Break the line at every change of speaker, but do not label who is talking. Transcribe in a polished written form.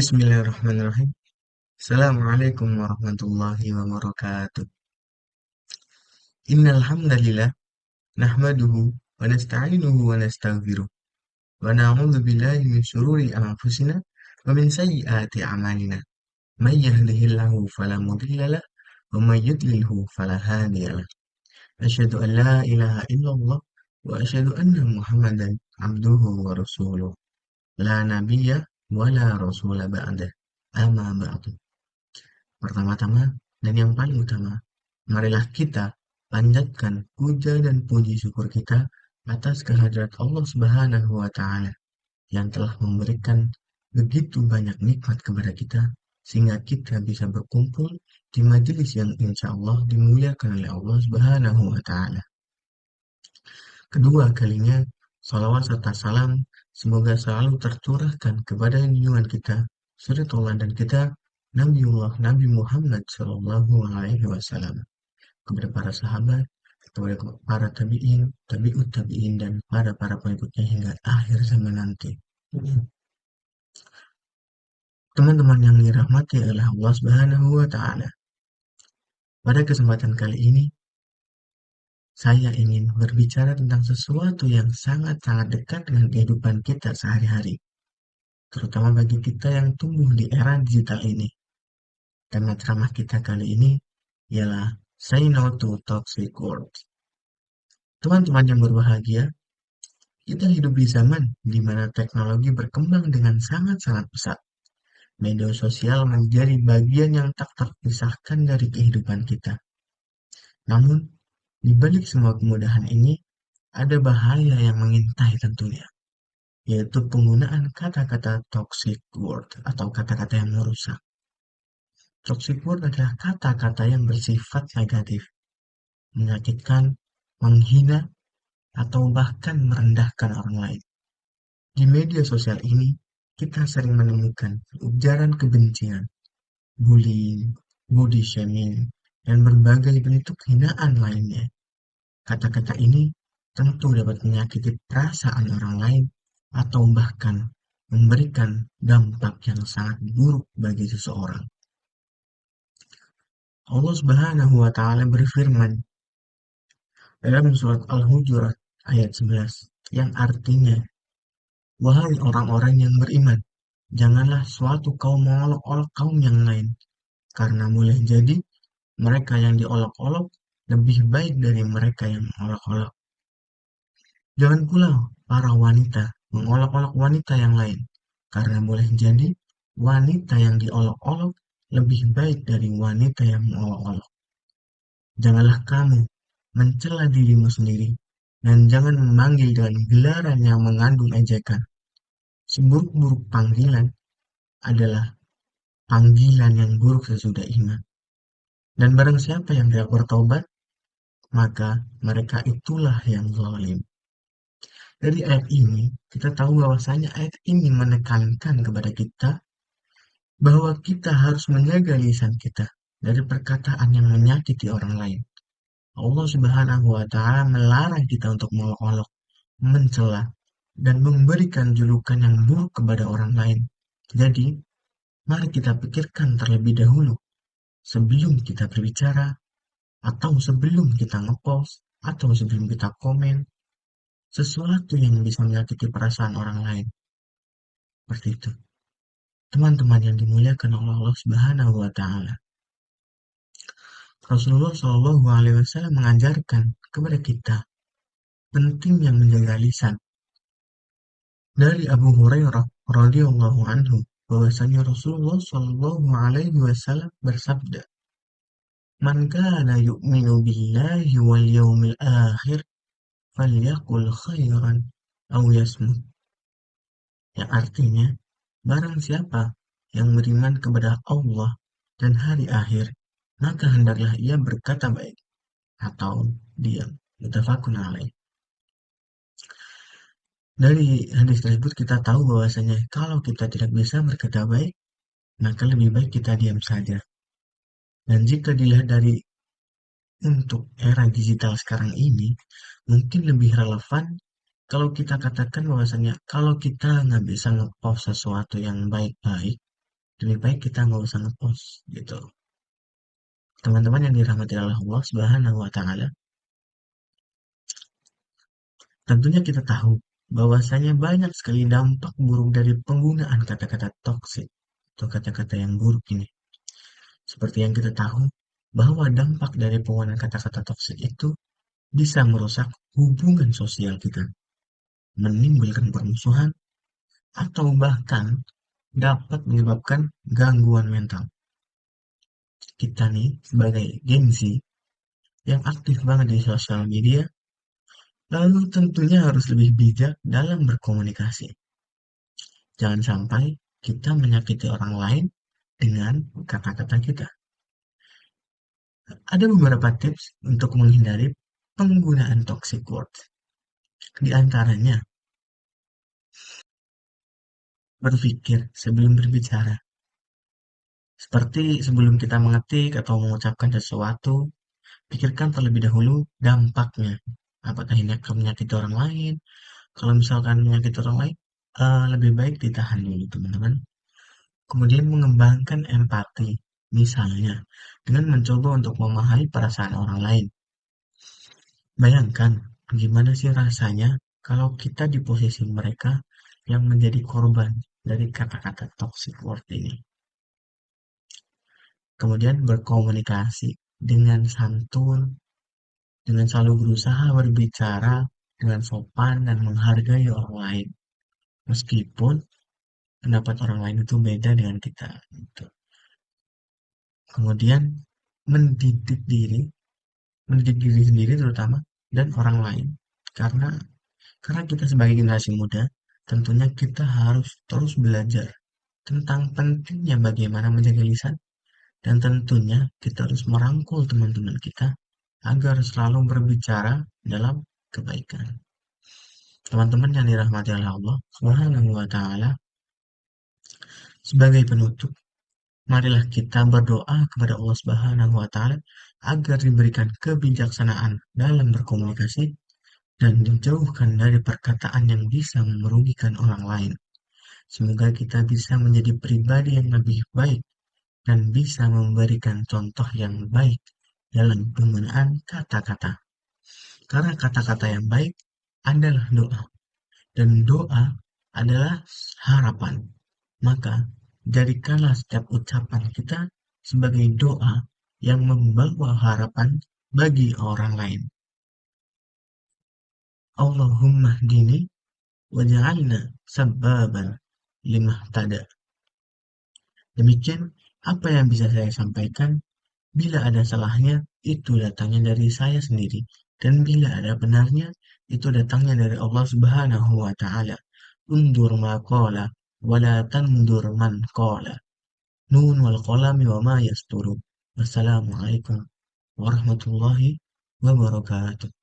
Bismillahirrahmanirrahim. Assalamualaikum warahmatullahi wabarakatuh. Innal hamdalillah nahmaduhu wa nasta'inuhu wa nastaghfiruh wa na'udzu billahi min shururi anfusina wa min sayyiati a'malina. May yahdihillahu fala mudilla lahu wa may yudlilhu fala hadiya lahu. Asyhadu an la ilaha illallah wa asyhadu anna Muhammadan abduhu wa rasuluh. La nabiyya wa la rasula ba'dah. Amma ba'du. Pertama-tama dan yang paling utama, marilah kita panjatkan puja dan puji syukur kita atas kehadirat Allah Subhanahu wa Ta'ala yang telah memberikan begitu banyak nikmat kepada kita, sehingga kita bisa berkumpul di majelis yang insya Allah dimuliakan oleh Allah Subhanahu wa Ta'ala. Kedua kalinya, salawat serta salam semoga selalu tercurahkan kepada junjungan kita, suri dan kita, Nabiullah Nabi Muhammad Shallallahu Alaihi Wasallam, kepada para sahabat, kepada para tabiin, tabiut tabiin, dan para pengikutnya hingga akhir zaman nanti. Teman-teman yang dirahmati oleh Allah Subhanahu wa Ta'ala, pada kesempatan kali ini saya ingin berbicara tentang sesuatu yang sangat-sangat dekat dengan kehidupan kita sehari-hari, terutama bagi kita yang tumbuh di era digital ini. Tema ceramah kita kali ini ialah Say No to Toxic Words. Teman-teman yang berbahagia, kita hidup di zaman di mana teknologi berkembang dengan sangat-sangat pesat. Media sosial menjadi bagian yang tak terpisahkan dari kehidupan kita. Namun, di balik semua kemudahan ini, ada bahaya yang mengintai tentunya, yaitu penggunaan kata-kata toxic word atau kata-kata yang merusak. Toxic word adalah kata-kata yang bersifat negatif, menyakitkan, menghina, atau bahkan merendahkan orang lain. Di media sosial ini, kita sering menemukan ujaran kebencian, bullying, body shaming, dan berbagai bentuk hinaan lainnya. Kata-kata ini tentu dapat menyakiti perasaan orang lain atau bahkan memberikan dampak yang sangat buruk bagi seseorang. Allah Subhanahu wa Ta'ala berfirman dalam surat Al-Hujurat ayat 11 yang artinya, wahai orang-orang yang beriman, janganlah suatu kaum mengolok-olok kaum yang lain, karena boleh jadi mereka yang diolok-olok lebih baik dari mereka yang mengolok-olok. Jangan pula para wanita mengolok-olok wanita yang lain, karena boleh jadi wanita yang diolok-olok lebih baik dari wanita yang mengolok-olok. Janganlah kamu mencela dirimu sendiri, dan jangan memanggil dengan gelaran yang mengandung ejekan. Seburuk-buruk panggilan adalah panggilan yang buruk sesudah iman. Dan barang siapa yang tidak bertobat, maka mereka itulah yang zalim. Dari ayat ini, kita tahu bahwasanya ayat ini menekankan kepada kita bahwa kita harus menjaga lisan kita dari perkataan yang menyakiti orang lain. Allah Subhanahu wa Ta'ala melarang kita untuk mengolok-olok, mencela, dan memberikan julukan yang buruk kepada orang lain. Jadi, mari kita pikirkan terlebih dahulu sebelum kita berbicara, atau sebelum kita ngepost, atau sebelum kita komen, sesuatu yang bisa menyakiti perasaan orang lain. Seperti itu. Teman-teman yang dimuliakan oleh Allah Subhanahu wa Ta'ala. Rasulullah Shallallahu Alaihi Wasallam mengajarkan kepada kita pentingnya menjaga lisan. Dari Abu Hurairah radhiyallahu anhu bahwasanya Rasulullah Shallallahu Alaihi Wasallam bersabda, "Man kana yu'minu billahi wal yawmil akhir falyaqul khairan aw yasmut." Yang artinya, barang siapa yang beriman kepada Allah dan hari akhir, maka hendaklah ia berkata baik atau diam. Muttafaqun alaih. Dari hadis tersebut kita tahu bahwasanya kalau kita tidak bisa berkata baik, maka lebih baik kita diam saja. Dan jika dilihat dari untuk era digital sekarang ini, mungkin lebih relevan kalau kita katakan bahwasanya kalau kita nggak bisa ngepost sesuatu yang baik-baik, lebih baik kita nggak usah ngepost gitu. Teman-teman yang dirahmati oleh Allah Subhanahu wa Ta'ala, tentunya kita tahu bahwasanya banyak sekali dampak buruk dari penggunaan kata-kata toksik atau kata-kata yang buruk ini. Seperti yang kita tahu bahwa dampak dari penggunaan kata-kata toksik itu bisa merusak hubungan sosial kita, menimbulkan permusuhan, atau bahkan dapat menyebabkan gangguan mental. Kita nih sebagai Gen Z yang aktif banget di sosial media, lalu tentunya harus lebih bijak dalam berkomunikasi. Jangan sampai kita menyakiti orang lain dengan kata-kata kita. Ada beberapa tips untuk menghindari penggunaan toxic words. Di antaranya, berpikir sebelum berbicara. Seperti sebelum kita mengetik atau mengucapkan sesuatu, pikirkan terlebih dahulu dampaknya. Apakah ini akan menyakiti orang lain? Kalau misalkan menyakiti orang lain, lebih baik ditahan dulu, teman-teman. Kemudian mengembangkan empati, misalnya dengan mencoba untuk memahami perasaan orang lain. Bayangkan gimana sih rasanya kalau kita di posisi mereka yang menjadi korban dari kata-kata toxic word ini. Kemudian berkomunikasi dengan santun, dengan selalu berusaha berbicara dengan sopan dan menghargai orang lain. Meskipun pendapat orang lain itu beda dengan kita. Gitu. Kemudian mendidik diri, mendidik diri sendiri terutama dan orang lain. Karena karena kita sebagai generasi muda, tentunya kita harus terus belajar tentang pentingnya bagaimana menjaga lisan dan tentunya kita harus merangkul teman-teman kita agar selalu berbicara dalam kebaikan. Teman-teman yang dirahmati oleh Allah Subhanahu wa taala, sebagai penutup, marilah kita berdoa kepada Allah Subhanahu wa taala agar diberikan kebijaksanaan dalam berkomunikasi dan dijauhkan dari perkataan yang bisa merugikan orang lain. Semoga kita bisa menjadi pribadi yang lebih baik dan bisa memberikan contoh yang baik dalam penggunaan kata-kata. Karena kata-kata yang baik adalah doa, dan doa adalah harapan. Maka, jadikanlah setiap ucapan kita sebagai doa yang membawa harapan bagi orang lain. Allahumma dini waj'alna sababan lima tada. Demikian apa yang bisa saya sampaikan. Bila ada salahnya, itu datangnya dari saya sendiri. Dan bila ada benarnya, itu datangnya dari Allah Subhanahu wa Ta'ala. Undur ma qala, wala tandur man qala. Nun wal qalami wa ma yasturu. Wassalamualaikum warahmatullahi wabarakatuh.